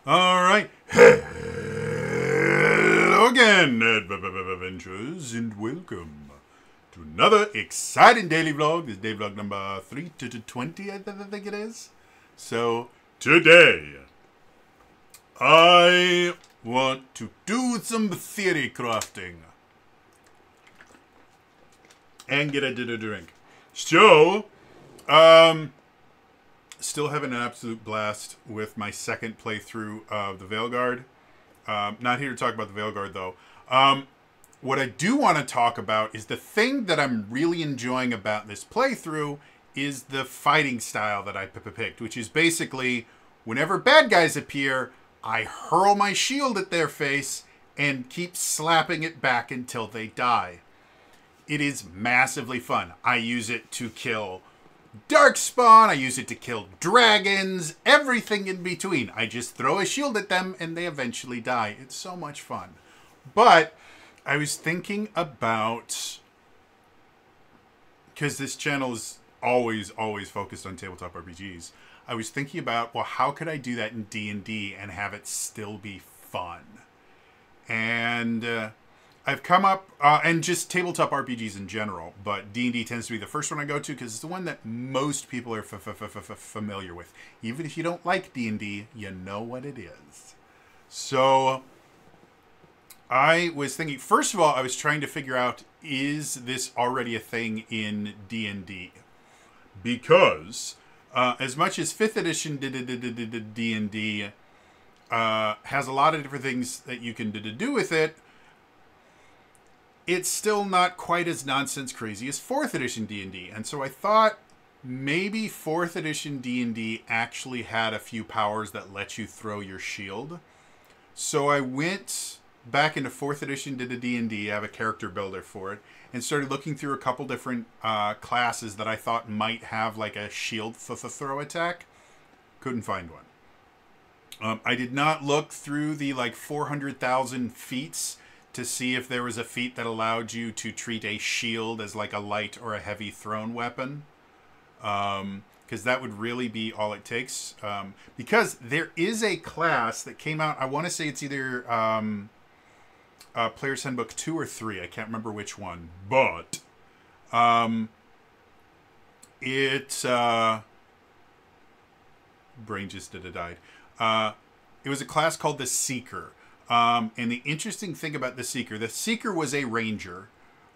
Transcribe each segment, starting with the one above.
All right. Hello again, adventurers, and welcome to another exciting daily vlog. This is day vlog number 3 to 20, I think it is. So, today, I want to do some theory crafting. And get a drink. So, still having an absolute blast with my second playthrough of the Veilguard. Not here to talk about the Veilguard, though. What I do want to talk about is the thing that I'm really enjoying about this playthrough is the fighting style that I picked, which is basically whenever bad guys appear, I hurl my shield at their face and keep slapping it back until they die. It is massively fun. I use it to kill Darkspawn, I use it to kill dragons, everything in between. I just throw a shield at them and they eventually die. It's so much fun. But I was thinking about, because this channel is always focused on tabletop RPGs, I was thinking about, well, how could I do that in D&D and have it still be fun? And I've come up, and just tabletop RPGs in general, but D&D tends to be the first one I go to because it's the one that most people are familiar with. Even if you don't like D&D, you know what it is. So, I was thinking, first of all, I was trying to figure out, is this already a thing in D&D? Because, as much as 5th edition D&D has a lot of different things that you can do with it, it's still not quite as nonsense crazy as 4th edition D&D. And so I thought maybe 4th edition D&D actually had a few powers that let you throw your shield. So I went back into 4th edition D&D, I have a character builder for it, and started looking through a couple different classes that I thought might have like a shield throw attack. Couldn't find one. I did not look through the like 400,000 feats to see if there was a feat that allowed you to treat a shield as like a light or a heavy thrown weapon. Because that would really be all it takes. Because there is a class that came out, I want to say it's either Player's Handbook 2 or 3, I can't remember which one. But brain just died. It was a class called the Seeker. And the interesting thing about the Seeker was a ranger,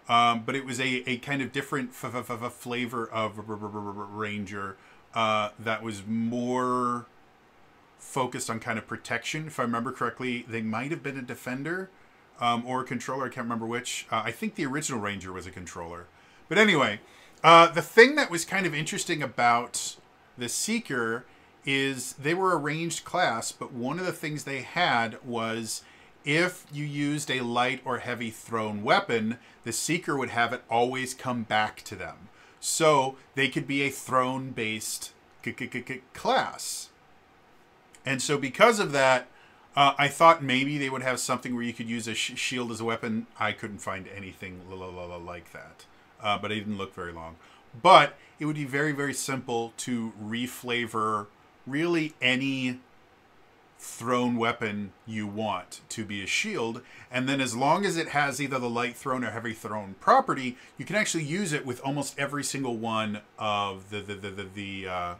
but it was a kind of different flavor of ranger that was more focused on kind of protection. If I remember correctly, they might have been a defender or a controller. I can't remember which. I think the original ranger was a controller. But anyway, the thing that was kind of interesting about the Seeker is they were a ranged class, but one of the things they had was if you used a light or heavy thrown weapon, the Seeker would have it always come back to them. So they could be a thrown-based class. And so because of that, I thought maybe they would have something where you could use a shield as a weapon. I couldn't find anything like that. But I didn't look very long. But it would be very simple to reflavor really any thrown weapon you want to be a shield, and then as long as it has either the light thrown or heavy thrown property, you can actually use it with almost every single one of the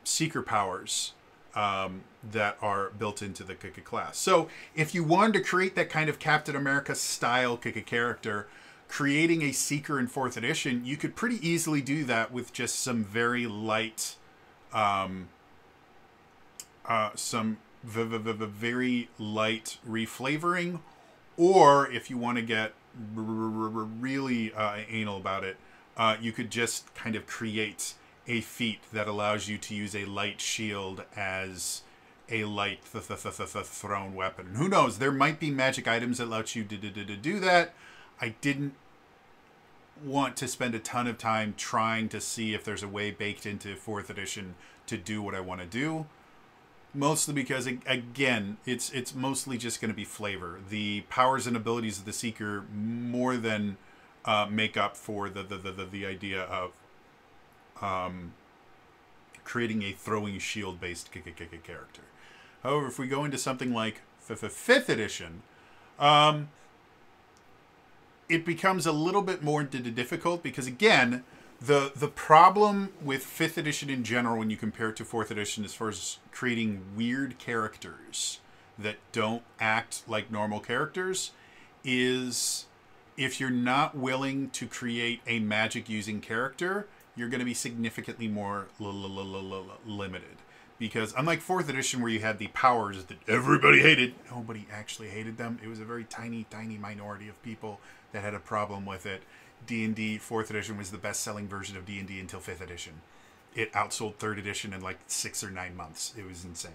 Seeker powers that are built into the class. So if you wanted to create that kind of Captain America style character, creating a Seeker in 4th edition, you could pretty easily do that with just some very light some very light reflavoring, or if you want to get really anal about it, you could just kind of create a feat that allows you to use a light shield as a light thrown weapon. Who knows? There might be magic items that allow you to do that. I didn't want to spend a ton of time trying to see if there's a way baked into 4th edition to do what I want to do. Mostly because, again, it's mostly just going to be flavor. The powers and abilities of the Seeker more than make up for the idea of creating a throwing shield-based character. However, if we go into something like 5th edition, it becomes a little bit more difficult because, again, the problem with 5th edition in general when you compare it to 4th edition as far as creating weird characters that don't act like normal characters is if you're not willing to create a magic using character, you're going to be significantly more limited. Because unlike 4th edition where you had the powers that everybody hated, nobody actually hated them. It was a very tiny minority of people that had a problem with it. D&D 4th edition was the best-selling version of D&D until 5th edition. It outsold 3rd edition in like 6 or 9 months. It was insane.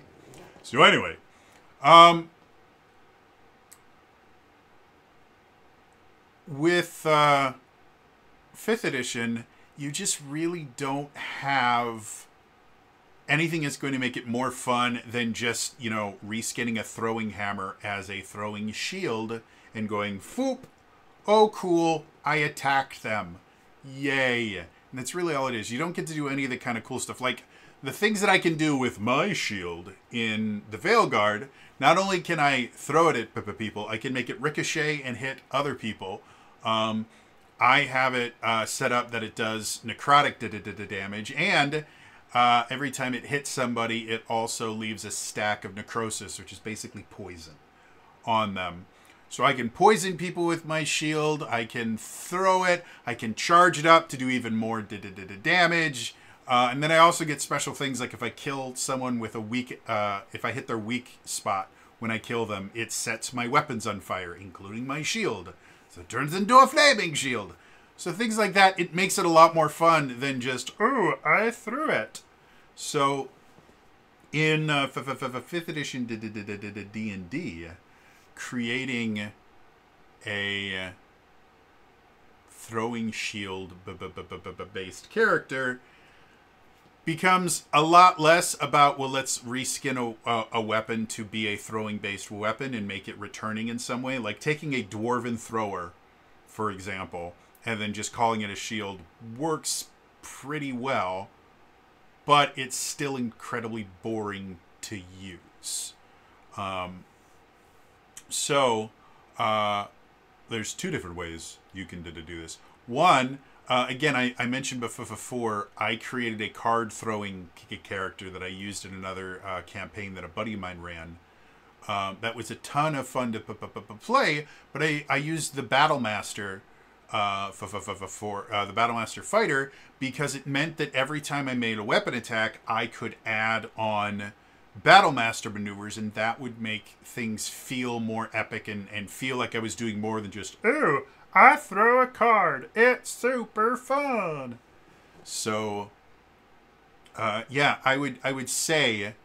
So anyway, with 5th edition, you just really don't have anything that's going to make it more fun than just, you know, reskinning a throwing hammer as a throwing shield and going, foop, oh cool, I attacked them. Yay. And that's really all it is. You don't get to do any of the kind of cool stuff. Like, the things that I can do with my shield in the Veilguard, not only can I throw it at people, I can make it ricochet and hit other people. I have it set up that it does necrotic damage, and every time it hits somebody, it also leaves a stack of necrosis, which is basically poison, on them. So I can poison people with my shield, I can throw it, I can charge it up to do even more damage, and then I also get special things like if I kill someone with a weak, if I hit their weak spot when I kill them, it sets my weapons on fire, including my shield. So it turns into a flaming shield. So things like that, it makes it a lot more fun than just, oh, I threw it. So in 5th edition D&D, creating a throwing shield based character becomes a lot less about, well, let's reskin a weapon to be a throwing based weapon and make it returning in some way. Like taking a dwarven thrower, for example, and then just calling it a shield works pretty well, but it's still incredibly boring to use. There's 2 different ways you can do this. One, again, I mentioned before, I created a card-throwing character that I used in another campaign that a buddy of mine ran. That was a ton of fun to play, but I used the Battlemaster for the Battlemaster Fighter because it meant that every time I made a weapon attack, I could add on Battlemaster maneuvers, and that would make things feel more epic and feel like I was doing more than just, ooh, I throw a card. It's super fun. So, yeah, I would say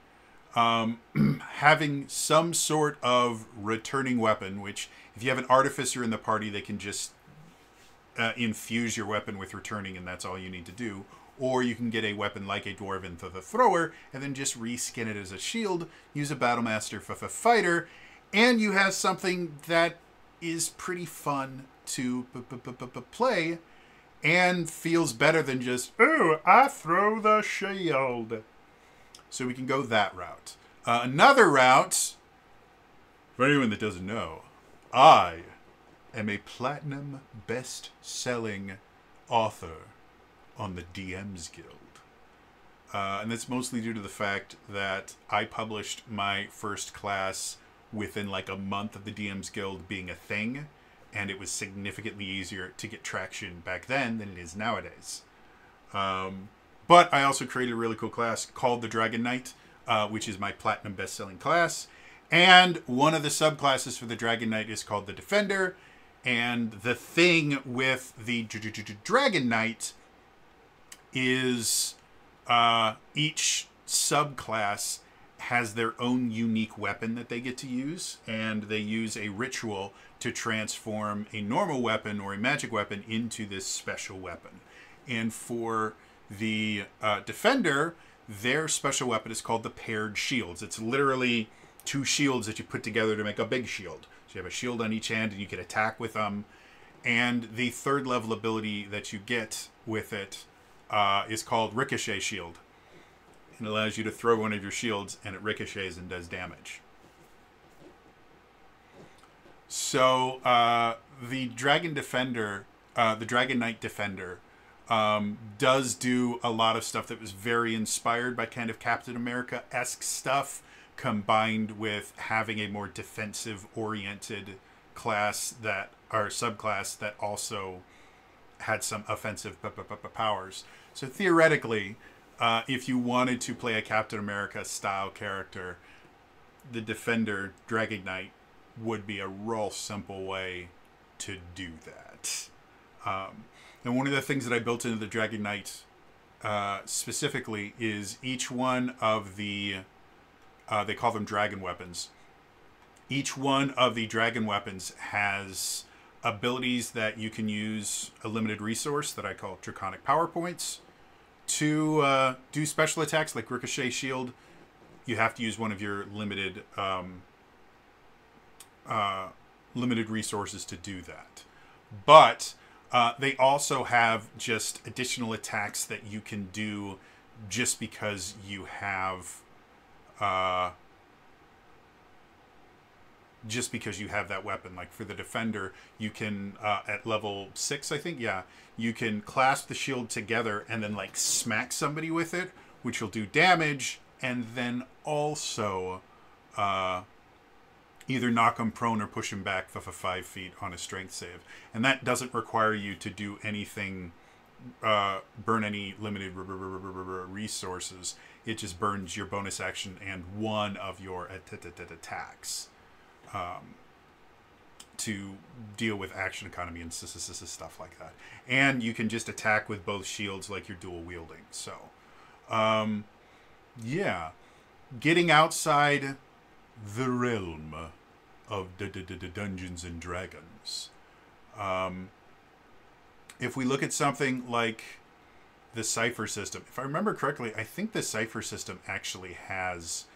having some sort of returning weapon, which if you have an artificer in the party, they can just infuse your weapon with returning, and that's all you need to do. Or you can get a weapon like a Dwarven Thrower and then just reskin it as a shield, use a Battlemaster Fighter, and you have something that is pretty fun to play and feels better than just, ooh, I throw the shield. So we can go that route. Another route, for anyone that doesn't know, I am a platinum best-selling author on the DM's Guild. And that's mostly due to the fact that I published my first class within like a month of the DM's Guild being a thing, and it was significantly easier to get traction back then than it is nowadays. But I also created a really cool class called the Dragon Knight, which is my platinum best-selling class. And one of the subclasses for the Dragon Knight is called the Defender. And the thing with the Dragon Knight is each subclass has their own unique weapon that they get to use, and they use a ritual to transform a normal weapon or a magic weapon into this special weapon. And for the Defender, their special weapon is called the Paired Shields. It's literally 2 shields that you put together to make a big shield. So you have a shield on each hand and you can attack with them. And the 3rd level ability that you get with it is called Ricochet Shield. It allows you to throw one of your shields and it ricochets and does damage. So the Dragon Defender, the Dragon Knight Defender, does do a lot of stuff that was very inspired by kind of Captain America-esque stuff, combined with having a more defensive-oriented class that, or subclass that also had some offensive powers. So theoretically, if you wanted to play a Captain America-style character, the Defender Dragon Knight would be a real simple way to do that. And one of the things that I built into the Dragon Knight specifically is each one of the, they call them dragon weapons. Each one of the dragon weapons has abilities that you can use a limited resource that I call Draconic Power Points to do special attacks like Ricochet Shield. You have to use one of your limited limited resources to do that. But they also have just additional attacks that you can do just because you have that weapon. Like for the Defender, you can at level 6, I think, yeah, you can clasp the shield together and then like smack somebody with it, which will do damage, and then also either knock them prone or push them back for 5 feet on a strength save. And that doesn't require you to do anything, burn any limited resources. It just burns your bonus action and one of your attacks to deal with action economy and stuff like that. And you can just attack with both shields like you're dual wielding. So, yeah. Getting outside the realm of Dungeons and Dragons. If we look at something like the Cypher system, if I remember correctly, I think the Cypher system actually has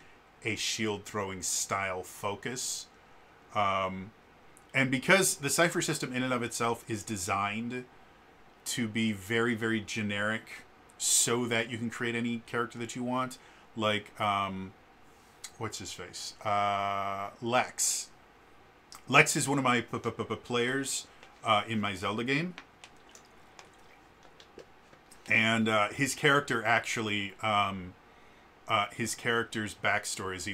a shield throwing style focus. And because the Cypher system in and of itself is designed to be very, very generic so that you can create any character that you want, like, what's his face? Lex. Lex is one of my players in my Zelda game. And his character actually, his character's backstory is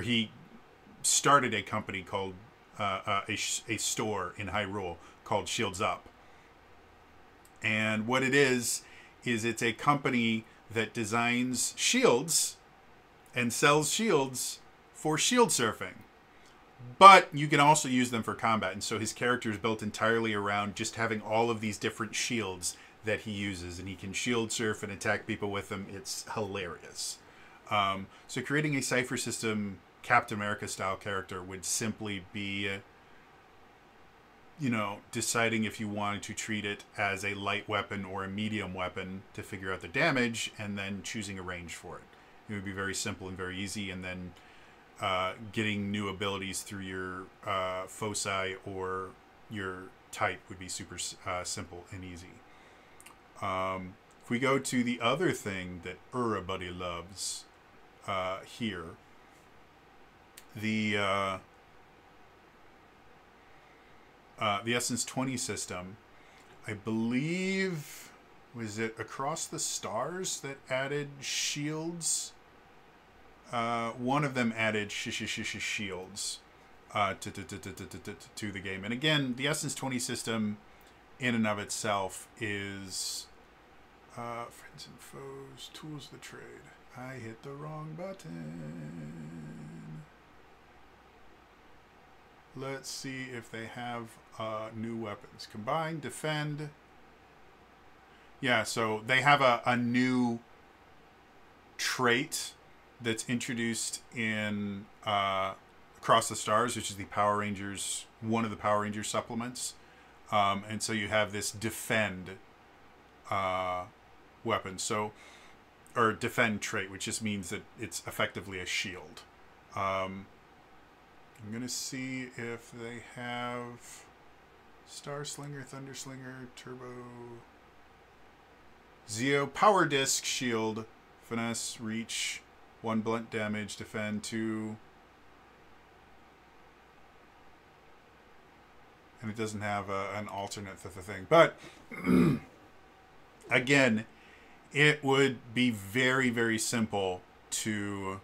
he started a company called, a store in Hyrule called Shields Up. And what it is it's a company that designs shields and sells shields for shield surfing. But you can also use them for combat. And so his character is built entirely around just having all of these different shields that he uses. And he can shield surf and attack people with them. It's hilarious. So creating a Cypher system Captain America style character would simply be, deciding if you wanted to treat it as a light weapon or a medium weapon to figure out the damage, and then choosing a range for it. It would be very simple and very easy, and then getting new abilities through your foci or your type would be super simple and easy. If we go to the other thing that everybody loves here, the Essence 20 system, I believe, was it Across the Stars that added shields? One of them added shields to the game. And again, the Essence 20 system in and of itself is friends and foes, tools of the trade. I hit the wrong button. Let's see if they have new weapons. Combine, defend. Yeah, so they have a new trait that's introduced in Across the Stars, which is the Power Rangers, one of the Power Rangers supplements. And so you have this defend weapon. So, or defend trait, which just means that it's effectively a shield. I'm going to see if they have Star Slinger, Thunder Slinger, Turbo, Zeo, Power Disc, Shield, finesse, reach, 1 blunt damage, defend 2. And it doesn't have an alternate thing. But, again, it would be very, very simple to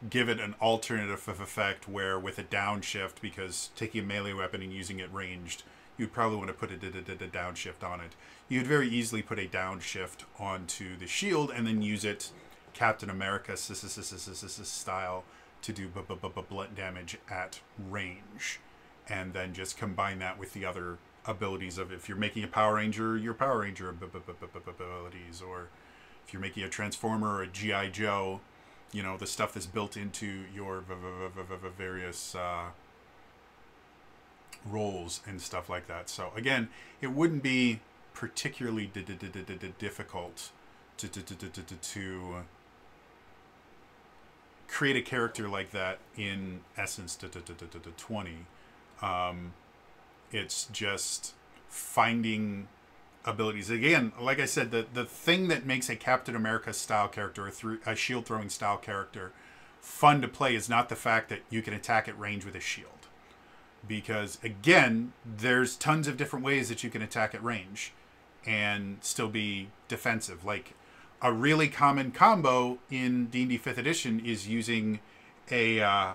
give it an alternative effect where with a downshift, because taking a melee weapon and using it ranged, you'd probably want to put a downshift on it. You'd very easily put a downshift onto the shield and then use it Captain America style to do blunt damage at range. And then just combine that with the other abilities of, if you're making a Power Ranger, your Power Ranger abilities, or if you're making a Transformer or a G.I. Joe, you know, the stuff that's built into your various roles and stuff like that. So again, it wouldn't be particularly difficult to create a character like that in Essence 20. It's just finding abilities. Again, like I said, the thing that makes a Captain America style character, a shield throwing style character, fun to play is not the fact that you can attack at range with a shield. Because again, there's tons of different ways that you can attack at range and still be defensive. Like a really common combo in D&D 5th edition is using a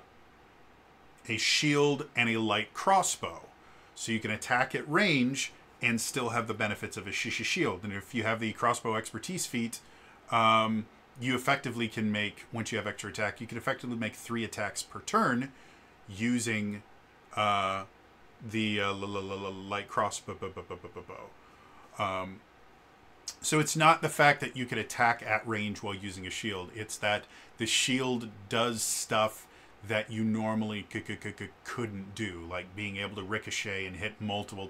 shield and a light crossbow. So you can attack at range and still have the benefits of a shield. And if you have the crossbow expertise feat, you effectively can make, once you have extra attack, you can effectively make 3 attacks per turn using the light crossbow. So it's not the fact that you can attack at range while using a shield. It's that the shield does stuff that you normally couldn't do, like being able to ricochet and hit multiple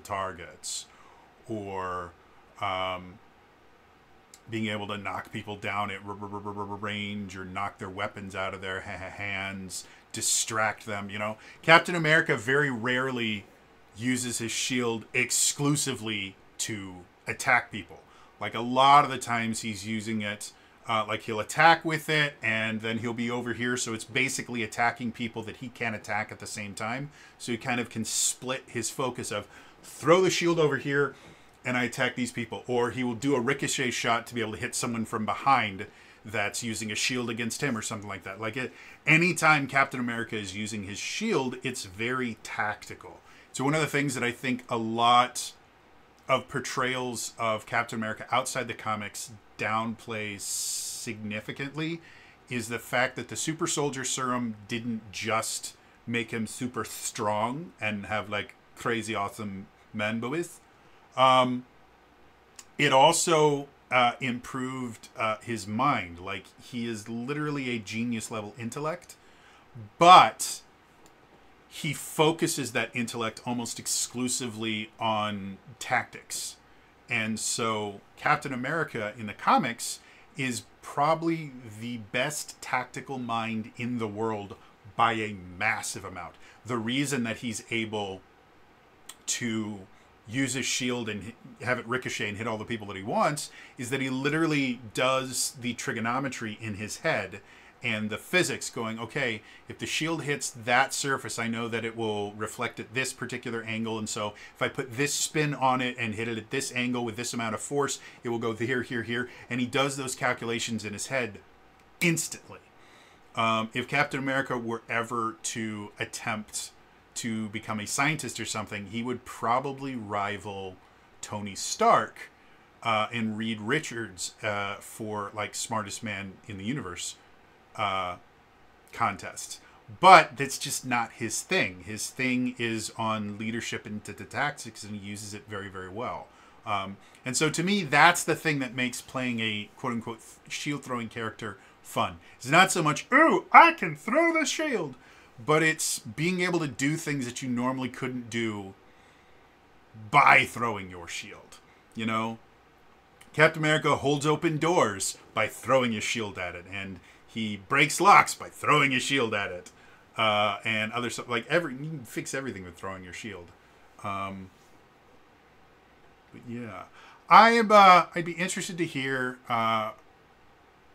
targets, or being able to knock people down at range, or knock their weapons out of their hands, distract them. You know, Captain America very rarely uses his shield exclusively to attack people. Like a lot of the times he's using it, like he'll attack with it and then he'll be over here, so it's basically attacking people that he can't attack at the same time. So he kind of can split his focus of throw the shield over here and I attack these people, or he will do a ricochet shot to be able to hit someone from behind that's using a shield against him or something like that. Like anytime Captain America is using his shield, it's very tactical. So one of the things that I think a lot of portrayals of Captain America outside the comics downplays significantly is the fact that the super soldier serum didn't just make him super strong and have like crazy awesome man boys. It also improved his mind. Like he is literally a genius level intellect, but he focuses that intellect almost exclusively on tactics. And so Captain America in the comics is probably the best tactical mind in the world by a massive amount. The reason that he's able to use his shield and have it ricochet and hit all the people that he wants is that he literally does the trigonometry in his head and the physics going, okay, if the shield hits that surface, I know that it will reflect at this particular angle. And so if I put this spin on it and hit it at this angle with this amount of force, it will go here, here, here. And he does those calculations in his head instantly. If Captain America were ever to attempt to become a scientist or something, he would probably rival Tony Stark and Reed Richards for like smartest man in the universe contest. But that's just not his thing. His thing is on leadership and tactics, and he uses it very, very well. And so to me, that's the thing that makes playing a quote-unquote shield-throwing character fun. It's not so much, ooh, I can throw the shield, but it's being able to do things that you normally couldn't do by throwing your shield. You know? Captain America holds open doors by throwing his shield at it, and he breaks locks by throwing his shield at it, and other stuff. Like you can fix everything with throwing your shield. But yeah, I'd be interested to hear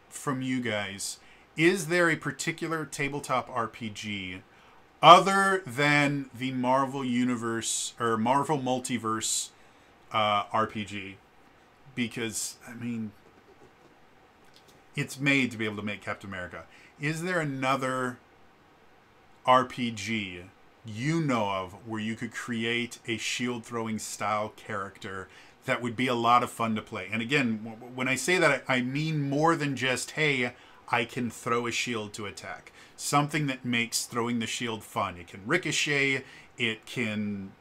from you guys. Is there a particular tabletop RPG other than the Marvel Universe or Marvel Multiverse RPG? Because, I mean, it's made to be able to make Captain America. Is there another RPG you know of where you could create a shield throwing style character that would be a lot of fun to play? And again, when I say that, I mean more than just, hey, I can throw a shield to attack. Something that makes throwing the shield fun. It can ricochet. It can,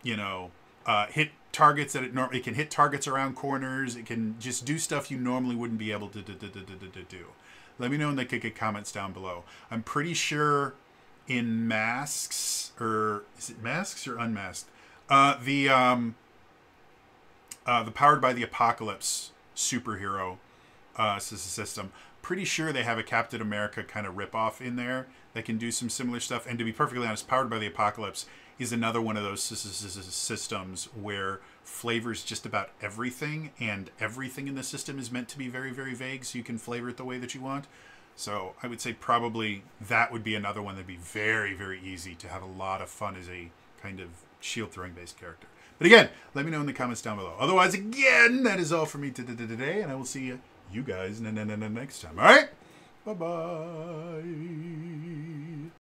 hit targets that it can hit targets around corners. It can just do stuff you normally wouldn't be able to do. Let me know in the comments down below. I'm pretty sure in Masks, or is it Masks or Unmasked? The Powered by the Apocalypse superhero system. Pretty sure they have a Captain America kind of ripoff in there that can do some similar stuff. And to be perfectly honest, Powered by the Apocalypse is another one of those systems where flavors just about everything, and everything in the system is meant to be very, very vague, so you can flavor it the way that you want. So I would say probably that would be another one that'd be very, very easy to have a lot of fun as a kind of shield throwing based character. But again, let me know in the comments down below. Otherwise, again, that is all for me today, and I will see you guys next time. All right? Bye-bye.